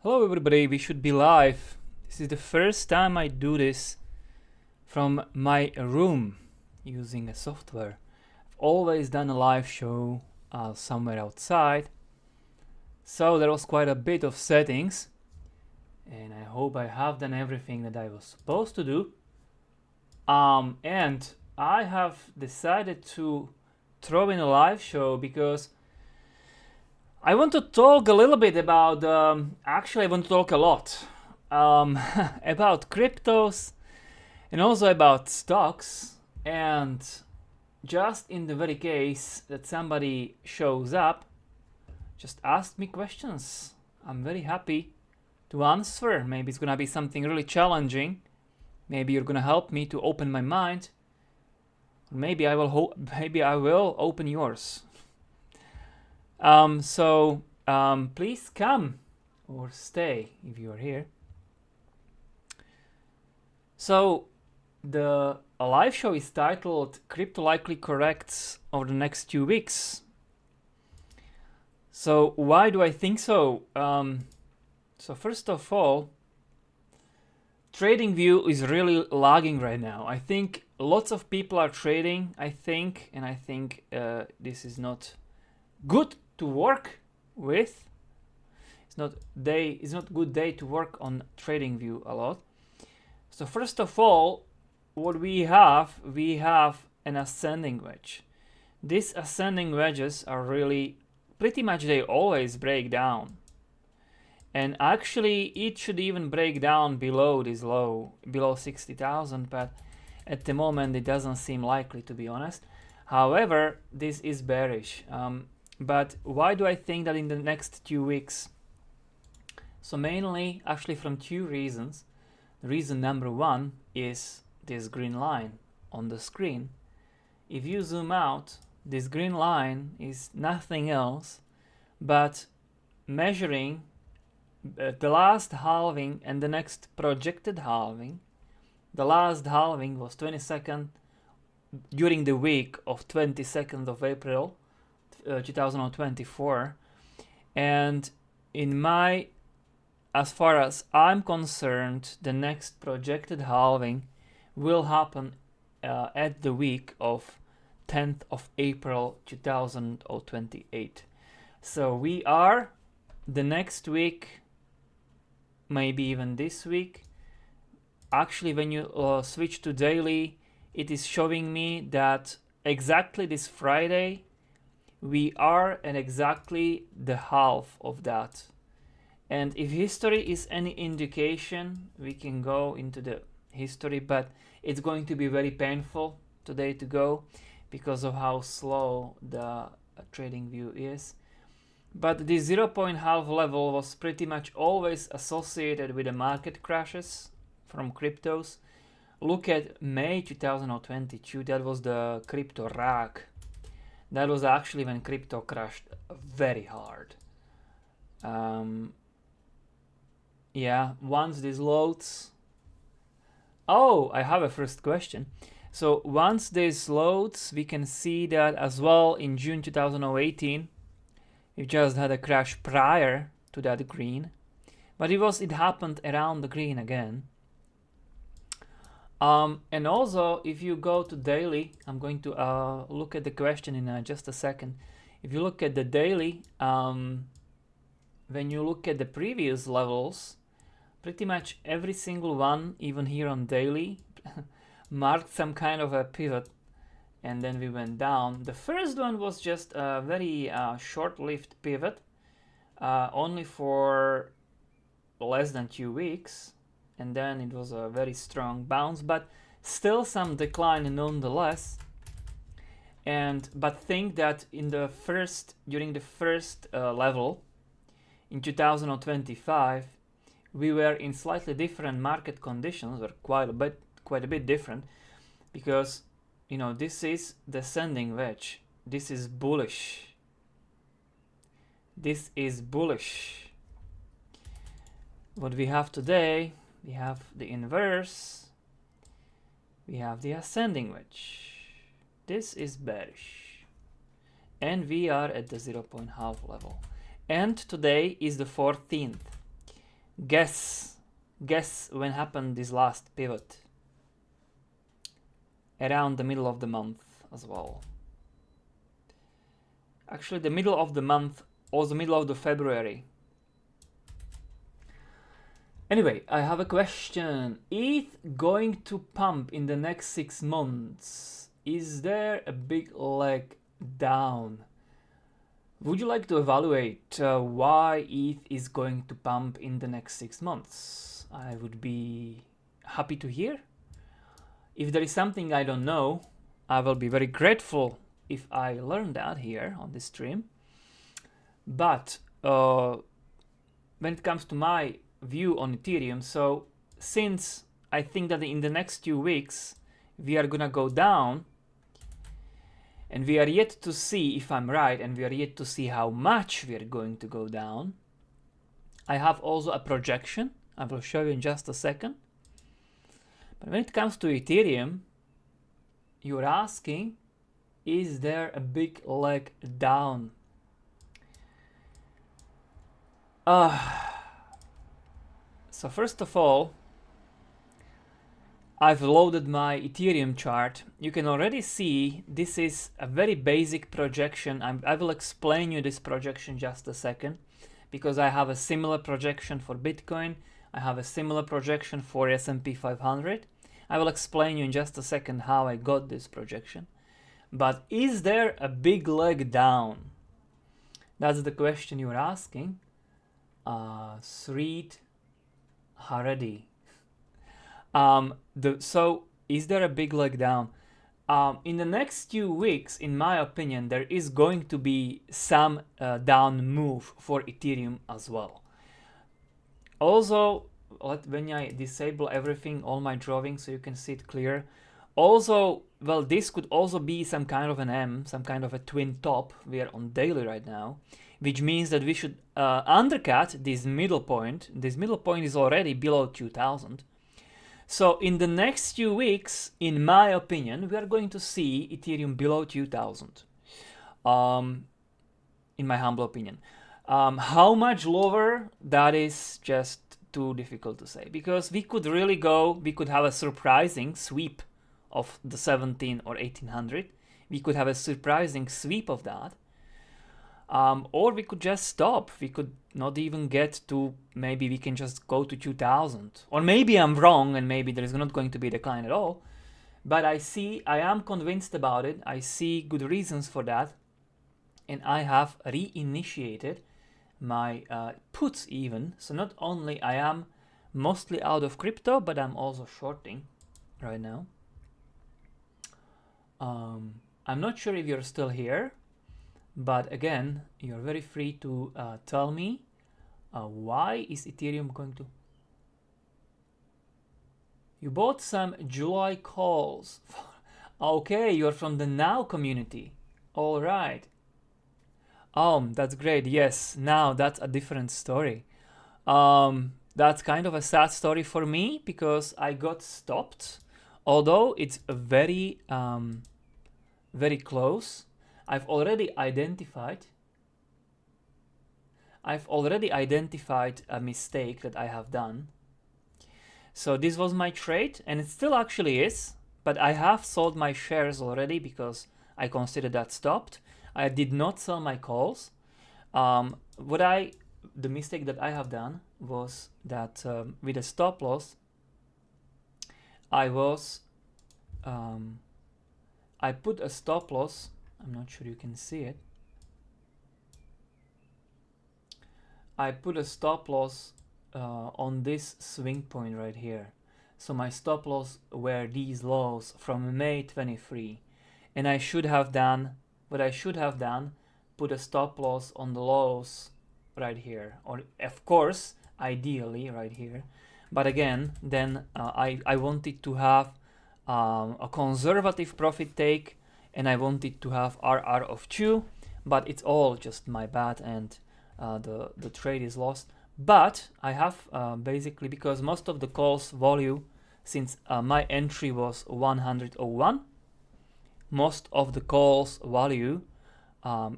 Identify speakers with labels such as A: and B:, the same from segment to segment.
A: Hello everybody, we should be live. This is the first time I do this from my room using a software. I've always done a live show somewhere outside, so there was quite a bit of settings, and I hope I have done everything that I was supposed to do. And I have decided to throw in a live show because I want to talk a little bit about, actually I want to talk a lot about cryptos and also about stocks, and just in the very case that somebody shows up, just ask me questions. I'm very happy to answer. Maybe it's gonna be something really challenging. Maybe you're gonna help me to open my mind. Maybe I will open yours. Please come or stay if you are here. So the live show is titled Crypto Likely Corrects over the next 2 weeks. So why do I think so? So first of all, TradingView is really lagging right now. I think lots of people are trading, I think this is not good to work with. It's not good day to work on TradingView a lot. So first of all, what we have an ascending wedge. These ascending wedges are really pretty much, they always break down. And actually it should even break down below this low, below 60,000, but at the moment it doesn't seem likely, to be honest. However, this is bearish. But why do I think that in the next 2 weeks? So mainly actually from 2 reasons. Reason number 1 is this green line on the screen. If you zoom out, this green line is nothing else but measuring the last halving and the next projected halving. The last halving was 22nd during the week of 22nd of April 2024, and as far as I'm concerned, the next projected halving will happen at the week of 10th of April 2028. So we are the next week, maybe even this week. Actually, when you switch to daily, it is showing me that exactly this Friday we are at exactly the half of that. And if history is any indication, we can go into the history, but it's going to be very painful today to go because of how slow the TradingView is. But the 0.5 level was pretty much always associated with the market crashes from cryptos. Look at May 2022, that was the crypto rag. That was actually when crypto crashed very hard. Yeah, once this loads. Oh, I have a first question. So once this loads, we can see that as well in June 2018, we just had a crash prior to that green, but it happened around the green again. And also, if you go to daily, I'm going to look at the question in just a second. If you look at the daily, when you look at the previous levels, pretty much every single one, even here on daily, marked some kind of a pivot, and then we went down. The first one was just a very short-lived pivot, only for less than 2 weeks. And then it was a very strong bounce, but still some decline nonetheless. But think that during the first level in 2025, we were in slightly different market conditions, or quite a bit different, because this is the ascending wedge. This is bullish. This is bullish. What we have today, we have the inverse, we have the ascending wedge. This is bearish, and we are at the 0.5 level. And today is the 14th. Guess when happened this last pivot. Around the middle of the month as well. Actually, the middle of the month or the middle of the February. Anyway, I have a question. ETH going to pump in the next 6 months? Is there a big leg down? Would you like to evaluate why ETH is going to pump in the next 6 months? I would be happy to hear. If there is something I don't know, I will be very grateful if I learn that here on this stream. But when it comes to my view on Ethereum, so since I think that in the next 2 weeks we are gonna go down, and we are yet to see if I'm right, and we are yet to see how much we are going to go down. I have also a projection. I will show you in just a second. But when it comes to Ethereum, you're asking, is there a big leg down? So first of all, I've loaded my Ethereum chart. You can already see this is a very basic projection. I will explain you this projection just a second, because I have a similar projection for Bitcoin. I have a similar projection for S&P 500. I will explain you in just a second how I got this projection. But is there a big leg down? That's the question you're asking. Sreed Haredi. So is there a big leg down? In the next 2 weeks, in my opinion, there is going to be some down move for Ethereum as well. Also, when I disable everything, all my drawing, so you can see it clear. Also, well, this could also be some kind of an M, some kind of a twin top. We are on daily right now, which means that we should undercut this middle point. This middle point is already below 2000. So in the next few weeks, in my opinion, we are going to see Ethereum below 2000. In my humble opinion. How much lower, that is just too difficult to say, because we could have a surprising sweep of the 17 or 1800. We could have a surprising sweep of that. Or we could just stop. We could not even get to, maybe we can just go to 2000. Or maybe I'm wrong and maybe there is not going to be a decline at all. But I am convinced about it. I see good reasons for that. And I have reinitiated my puts even. So not only I am mostly out of crypto, but I'm also shorting right now. I'm not sure if you're still here. But again, you're very free to tell me why is Ethereum going to... You bought some July calls. Okay, you're from the Now community. All right. That's great. Yes, now that's a different story. That's kind of a sad story for me because I got stopped. Although it's very, very close. I've already identified a mistake that I have done. So this was my trade, and it still actually is, but I have sold my shares already because I consider that stopped. I did not sell my calls. The mistake that I have done was that with a stop loss, I put a stop loss. I'm not sure you can see it. I put a stop loss on this swing point right here. So my stop loss were these lows from May 23. And I should have done, what I should have done, put a stop loss on the lows right here. Or of course, ideally right here. But again, then I wanted to have a conservative profit take, and I wanted to have RR of 2, but it's all just my bad, and the trade is lost. But I have basically, because most of the calls value, since my entry was 101, most of the calls value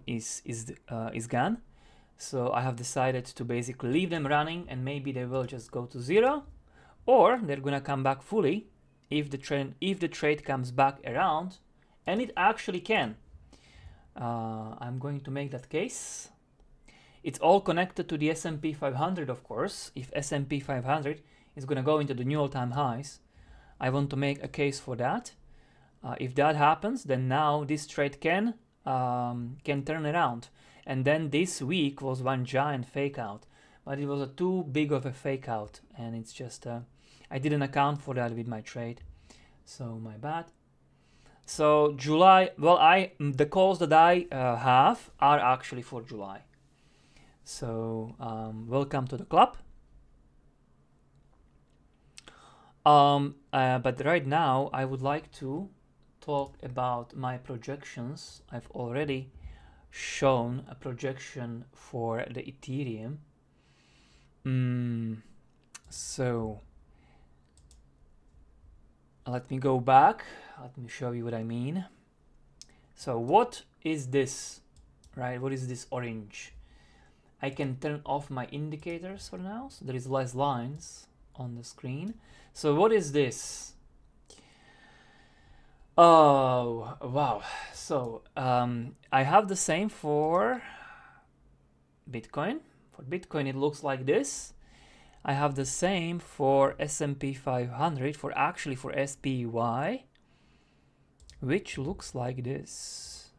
A: is gone. So I have decided to basically leave them running, and maybe they will just go to zero, or they're gonna come back fully if the trade comes back around, and it actually can. I'm going to make that case. It's all connected to the S&P 500, of course. If S&P 500 is gonna go into the new all-time highs, I want to make a case for that. If that happens, then now this trade can turn around. And then this week was one giant fake out, but it was a too big of a fake out, and it's just I didn't account for that with my trade, so my bad. So July, well, the calls that I have are actually for July. So welcome to the club. But right now I would like to talk about my projections. I've already shown a projection for the Ethereum. So let me go back. Let me show you what I mean. So what is this, right? What is this orange? I can turn off my indicators for now, so there is less lines on the screen. So what is this? Oh, wow. So I have the same for Bitcoin. For Bitcoin, it looks like this. I have the same for S&P 500, for SPY, which looks like this.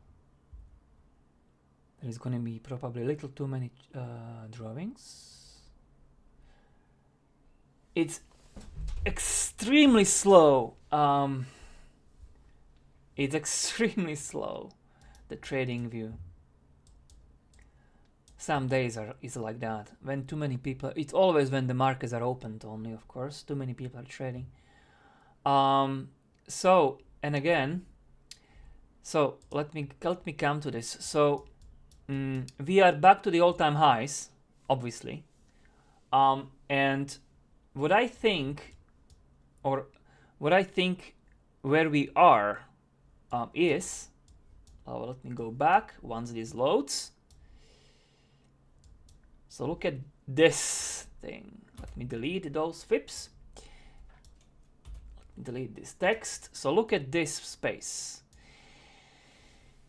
A: There is going to be probably a little too many drawings. It's extremely slow. It's extremely slow, the trading view. Some days is like that. When too many people, it's always when the markets are opened only, of course. Too many people are trading. So, and again, so let me come to this. So we are back to the all-time highs, obviously. And what I think where we are is, let me go back once this loads. So look at this thing. Let me delete those FIPS. Let me delete this text. So look at this space.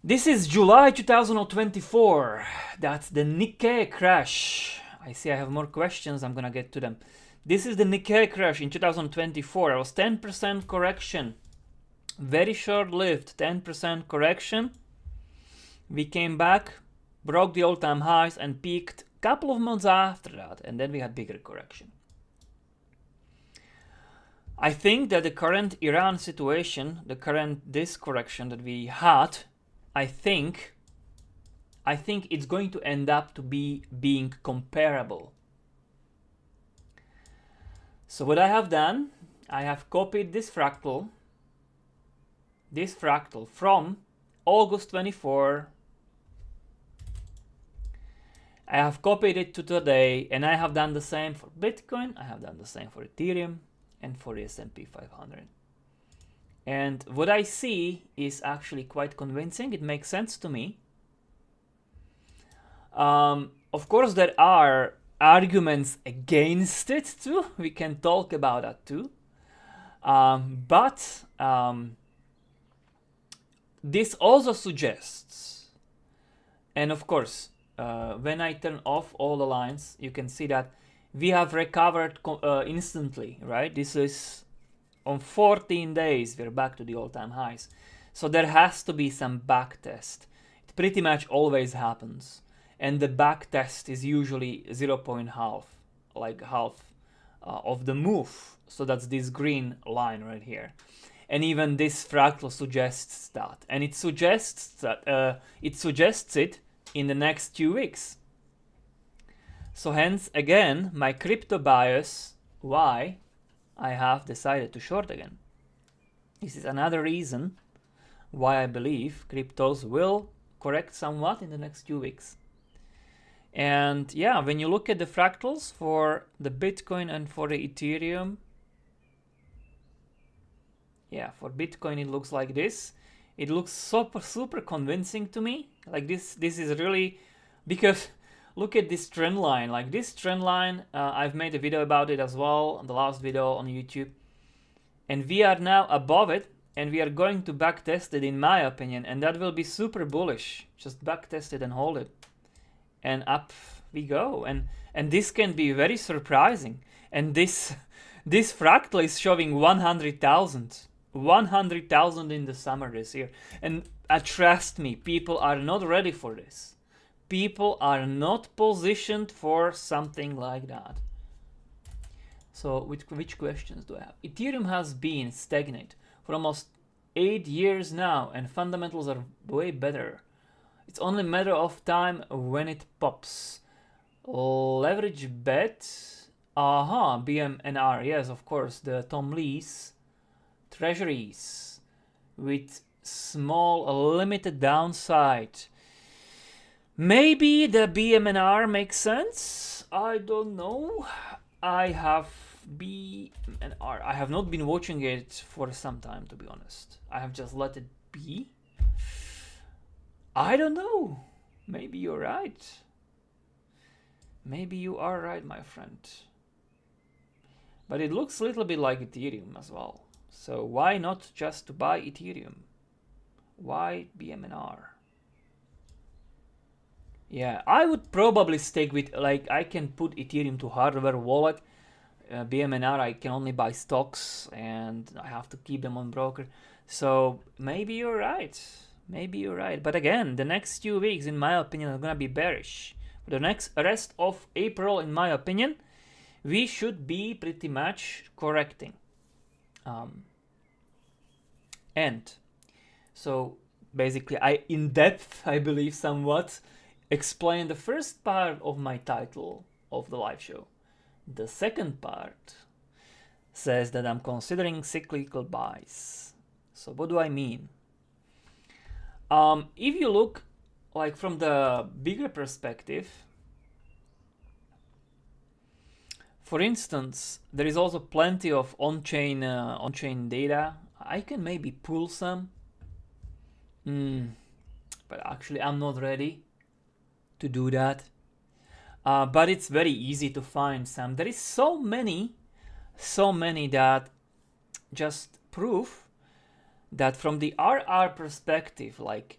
A: This is July 2024. That's the Nikkei crash. I see I have more questions. I'm gonna get to them. This is the Nikkei crash in 2024. It was 10% correction. Very short-lived 10% correction. We came back, broke the all-time highs, and peaked a couple of months after that, and then we had bigger correction. I think that the current Iran situation, this correction that we had, I think it's going to end up to being comparable. So what I have done, I have copied this fractal from August 24. I have copied it to today, and I have done the same for Bitcoin, I have done the same for Ethereum, and for the S&P 500. And what I see is actually quite convincing. It makes sense to me. Of course, there are arguments against it too. We can talk about that too. But this also suggests, and of course, when I turn off all the lines, you can see that we have recovered instantly, right? This is on 14 days, we're back to the all-time highs. So there has to be some back test. It pretty much always happens. And the back test is usually 0.5, like half of the move. So that's this green line right here. And even this fractal suggests that. And it suggests it in the next 2 weeks. So hence, again, my crypto bias, why I have decided to short again. This is another reason why I believe cryptos will correct somewhat in the next 2 weeks. And yeah, when you look at the fractals for the Bitcoin and for the Ethereum, yeah, for Bitcoin it looks like this. It looks super convincing to me. Like this is really, because look at this trend line. Like this trend line, I've made a video about it as well, the last video on YouTube. And we are now above it, and we are going to backtest it, in my opinion, and that will be super bullish. Just backtest it and hold it, and up we go. And this can be very surprising. And this fractal is showing 100,000 in the summer this year. And trust me, people are not ready for this. People are not positioned for something like that. So which questions do I have? Ethereum has been stagnant for almost 8 years now, and fundamentals are way better. It's only a matter of time when it pops. Leverage bet. BMNR. Yes, of course. The Tom Lee's treasuries with small limited downside. Maybe the BMNR makes sense. I don't know. I have not been watching it for some time, to be honest. I have just let it be. I don't know. Maybe you're right. Maybe you are right, my friend. But it looks a little bit like Ethereum as well. So why not just buy Ethereum? Why BMNR? Yeah, I would probably stick with, like, I can put Ethereum to hardware wallet. BMNR, I can only buy stocks, and I have to keep them on broker. So maybe you're right. Maybe you're right. But again, the next 2 weeks, in my opinion, are gonna be bearish. For the rest of April, in my opinion, we should be pretty much correcting. And so basically, in depth, I believe, somewhat explain the first part of my title of the live show. The second part says that I'm considering cyclical buys. So what do I mean? If you look like from the bigger perspective, for instance, there is also plenty of on-chain data. I can maybe pull some, but actually I'm not ready to do that. But it's very easy to find some. There is so many that just prove that from the RR perspective, like,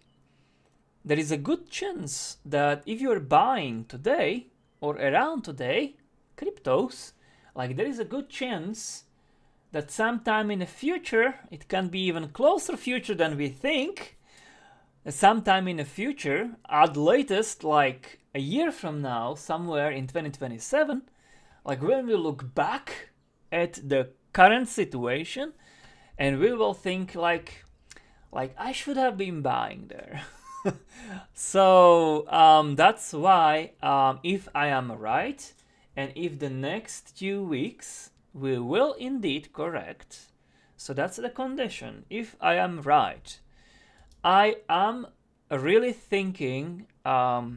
A: there is a good chance that if you're buying today or around today cryptos, like, there is a good chance that sometime in the future, it can be even closer future than we think, sometime in the future, at latest, like a year from now, somewhere in 2027, like, when we look back at the current situation, and we will think like I should have been buying there. So that's why, if I am right, and if the next 2 weeks we will indeed correct, so that's the condition. If I am right, I am really thinking, I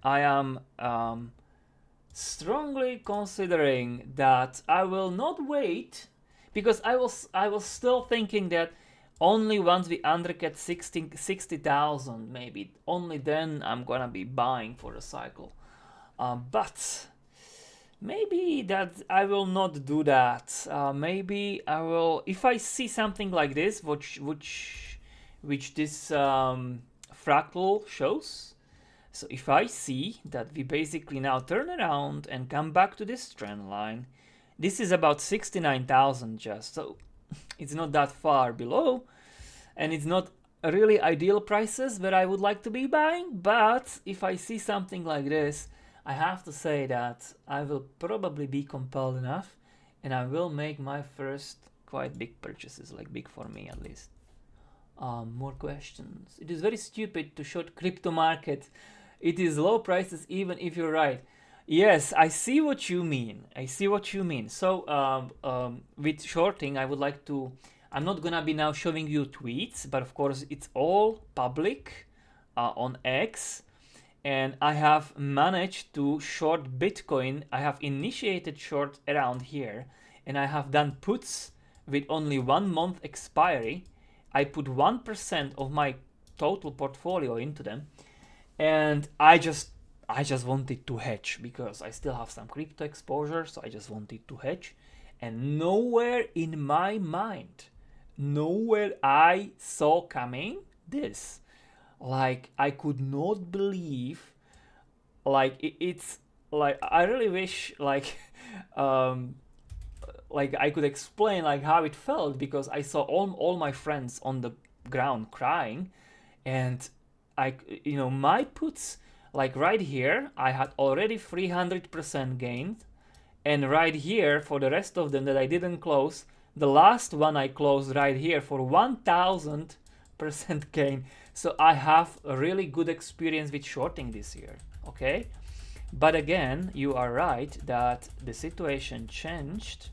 A: am strongly considering that I will not wait, because I was still thinking that only once we undercut 60,000, maybe only then I'm gonna be buying for a cycle. But maybe that I will not do that. Maybe I will, if I see something like this, which this fractal shows. So if I see that we basically now turn around and come back to this trend line, this is about 69,000 just, so it's not that far below, and it's not really ideal prices where I would like to be buying. But if I see something like this, I have to say that I will probably be compelled enough, and I will make my first quite big purchases, like big for me at least. More questions. It is very stupid to short crypto market. It is low prices even if you're right. Yes, I see what you mean. So with shorting, I would like to, I'm not gonna be now showing you tweets, but of course it's all public on X, and I have managed to short Bitcoin. I have initiated short around here, and I have done puts with only 1 month expiry. I put 1% of my total portfolio into them, and I I just wanted to hedge because I still have some crypto exposure, so I just wanted to hedge. And nowhere in my mind, nowhere I saw coming this. Like, I could not believe, like, it's like, I really wish, um, like I could explain like how it felt, because I saw all my friends on the ground crying, and my puts, like right here I had already 300% gained, and right here for the rest of them that I didn't close, the last one I closed right here for 1000% gain. So I have a really good experience with shorting this year. Okay, but again, you are right that the situation changed,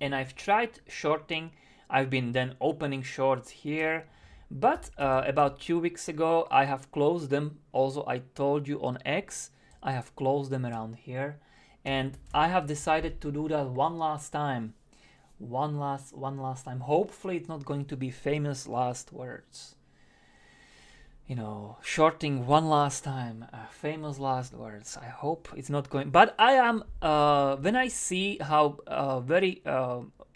A: and I've tried shorting. I've been then opening shorts here, but about 2 weeks ago I have closed them. Also, I told you on X, I have closed them around here, and I have decided to do that one last time. One last time. Hopefully it's not going to be famous last words. Shorting one last time, famous last words. I hope it's not going. But I am, when I see how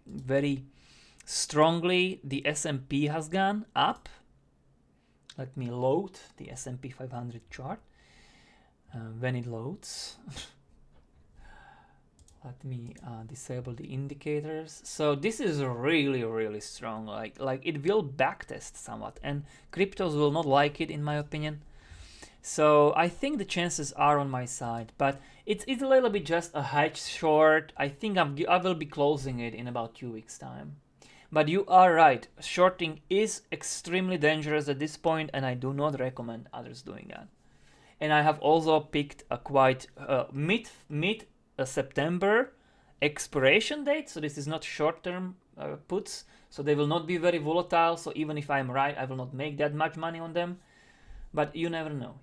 A: very strongly the S&P has gone up. Let me load the S&P 500 chart. When it loads, let me disable the indicators. So this is really strong. Like it will backtest somewhat, and cryptos will not like it, in my opinion. So I think the chances are on my side, but it's a little bit just a hedge short. I think I will be closing it in about 2 weeks time. But you are right, shorting is extremely dangerous at this point, and I do not recommend others doing that. And I have also picked a quite mid September expiration date, so this is not short-term puts, so they will not be very volatile. So even if I'm right, I will not make that much money on them. But you never know.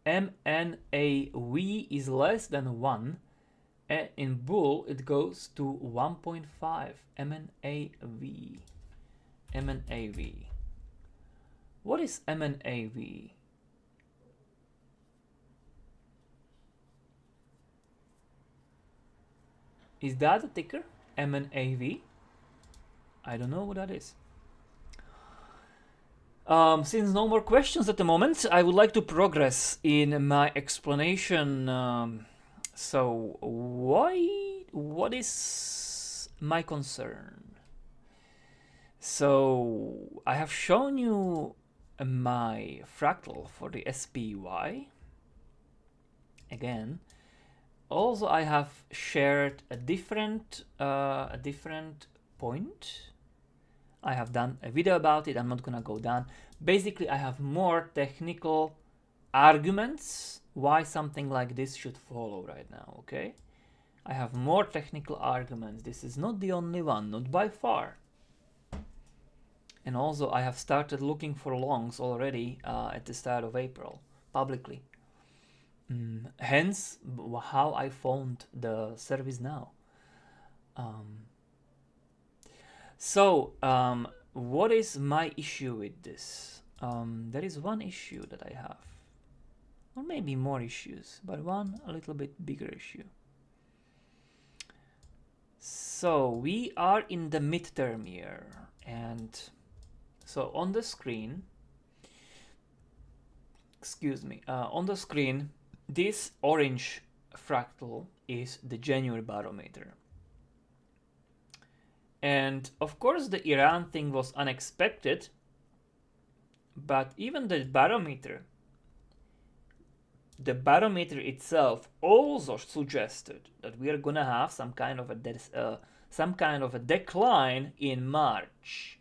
A: MNAV is less than 1. In bull, it goes to 1.5. MNAV. What is MNAV? Is that a ticker? MNAV? I don't know what that is. Since no more questions at the moment, I would like to progress in my explanation. So what is my concern? So I have shown you my fractal for the SPY. Again, also I have shared a different point. I have done a video about it. I'm not gonna go down. Basically, I have more technical arguments why something like this should follow right now. Okay, I have more technical arguments. This is not the only one, not by far. And also I have started looking for longs already at the start of April publicly. Hence how I found the service now. What is my issue with this? There is one issue that I have, or maybe more issues, but one a little bit bigger issue. So we are in the midterm year, and so on the screen, on the screen, this orange fractal is the January barometer. And of course the Iran thing was unexpected, but even the barometer itself also suggested that we are gonna have some kind of a decline in March.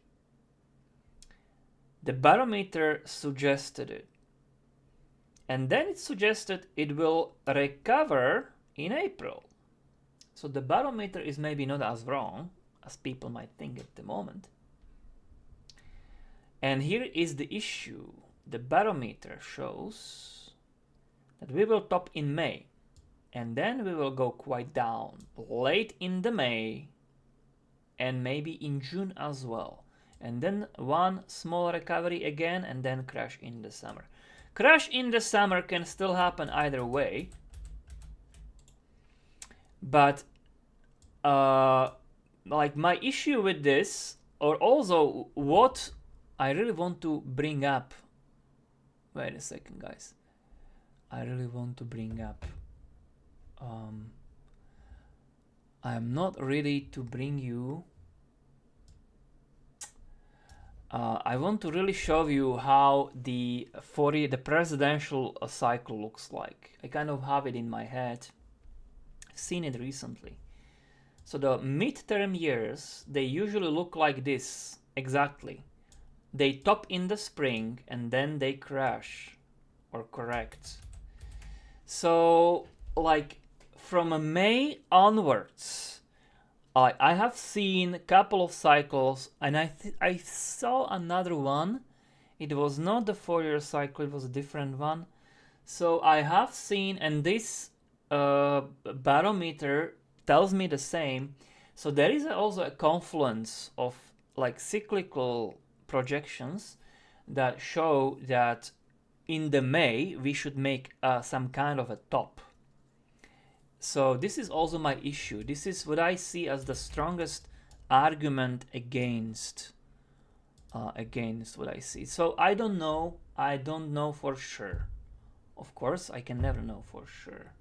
A: The barometer suggested it, and then it suggested it will recover in April. So the barometer is maybe not as wrong as people might think at the moment. And here is the issue. The barometer shows that we will top in May, and then we will go quite down late in the May, and maybe in June as well. And then one small recovery again, and then crash in the summer. Crash in the summer can still happen either way. But like my issue with this, or also what I really want to bring up. Wait a second, guys. I really want to bring up. I'm not ready to bring you. I want to really show you how the presidential cycle looks like. I kind of have it in my head. I've seen it recently. So the midterm years, they usually look like this, exactly. They top in the spring and then they crash or correct. So like from May onwards, I have seen a couple of cycles, and I saw another one. It was not the 4-year cycle, it was a different one. So I have seen, and this barometer tells me the same. So there is also a confluence of like cyclical projections that show that in the May we should make some kind of a top. So this is also my issue. This is what I see as the strongest argument against what I see. So I don't know for sure. Of course, I can never know for sure.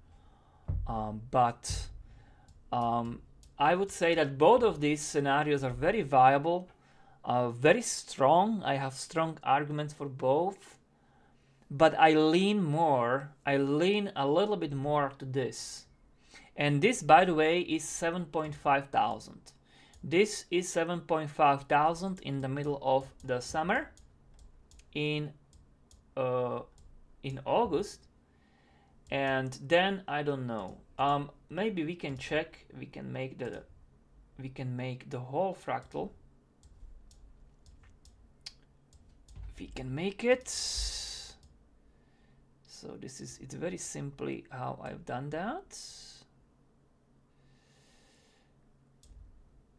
A: But I would say that both of these scenarios are very viable, very strong. I have strong arguments for both, but I lean a little bit more to this. And this, by the way, is 7.5 thousand. This is 7.5 thousand in the middle of the summer in August. And then I don't know. Maybe we can check. We can make the whole fractal. We can make it. So it's very simply how I've done that.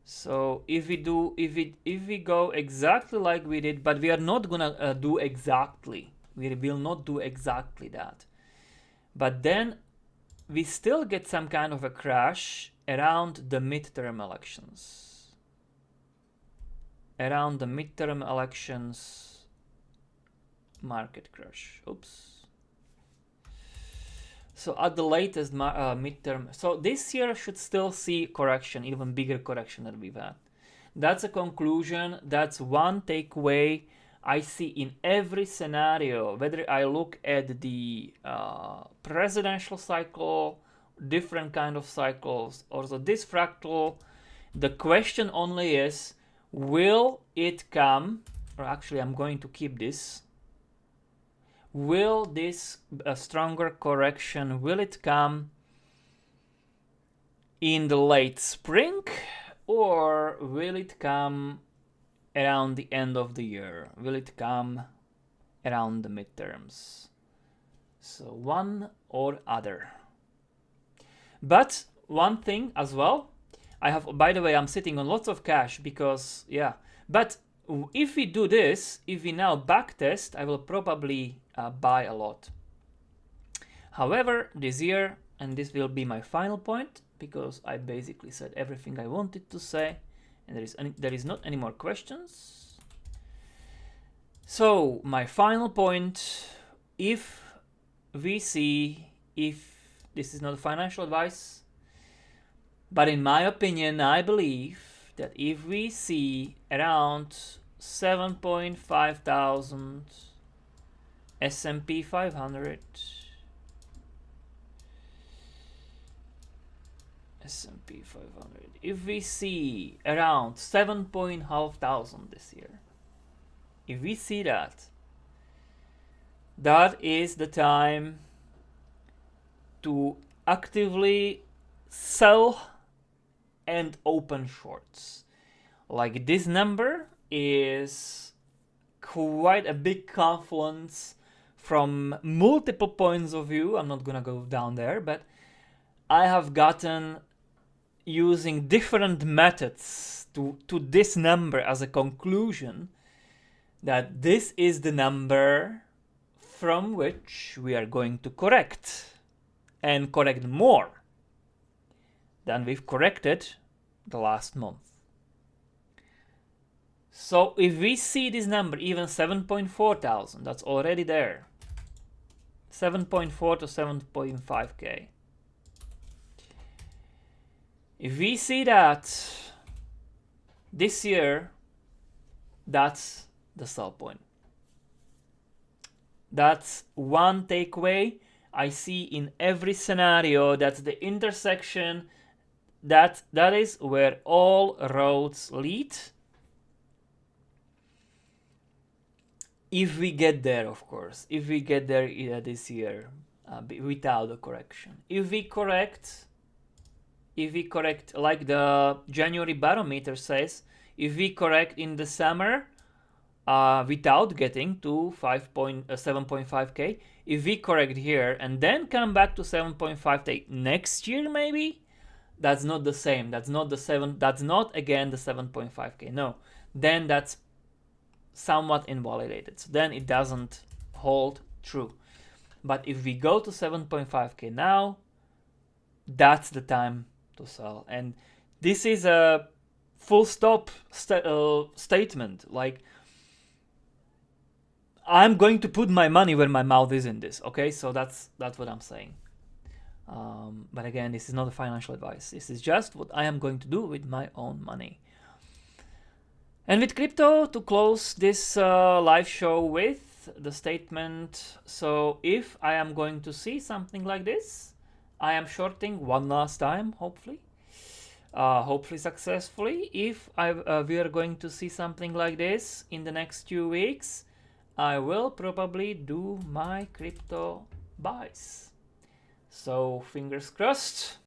A: So if we go exactly like we did, but we are not gonna do exactly. We will not do exactly that. But then we still get some kind of a crash around the midterm elections. Around the midterm elections, market crash. Oops. So at the latest midterm, so this year should still see correction, even bigger correction than we've had. That's a conclusion. That's one takeaway I see in every scenario, whether I look at the presidential cycle, different kind of cycles, or this fractal. The question only is, will it come, or actually I'm going to keep this. Will this stronger correction, will it come in the late spring, or will it come around the end of the year? Will it come around the midterms? So one or other. But one thing as well, by the way, I'm sitting on lots of cash because, yeah, but if we do this, if we now backtest, I will probably buy a lot. However, this year, and this will be my final point, because I basically said everything I wanted to say, and there is not any more questions. So my final point, if this is not financial advice, but in my opinion, I believe that if we see around 7.5 thousand S&P 500, S&P 500, if we see around 7.5 thousand this year, if we see that is the time to actively sell and open shorts. Like this number is quite a big confluence from multiple points of view. I'm not gonna go down there, but I have gotten using different methods to this number as a conclusion that this is the number from which we are going to correct, and correct more than we've corrected the last month. So if we see this number, even 7.4 thousand, that's already there. 7.4 to 7.5k. If we see that this year, that's the sell point. That's one takeaway I see in every scenario. That's the intersection. That is where all roads lead. If we get there, of course. If we get there this year without a correction. If we correct, like the January barometer says, if we correct in the summer without getting to 7.5k, if we correct here and then come back to 7.5k next year, maybe that's not the same. That's not again the 7.5k. No, then that's somewhat invalidated. So then it doesn't hold true. But if we go to 7.5k now, that's the time to sell. And this is a full stop statement. Like, I'm going to put my money where my mouth is in this. Okay, so that's what I'm saying. But again, this is not a financial advice. This is just what I am going to do with my own money. And with crypto, to close this live show with the statement, so if I am going to see something like this, I am shorting one last time, hopefully successfully. If we are going to see something like this in the next 2 weeks, I will probably do my crypto buys. So fingers crossed.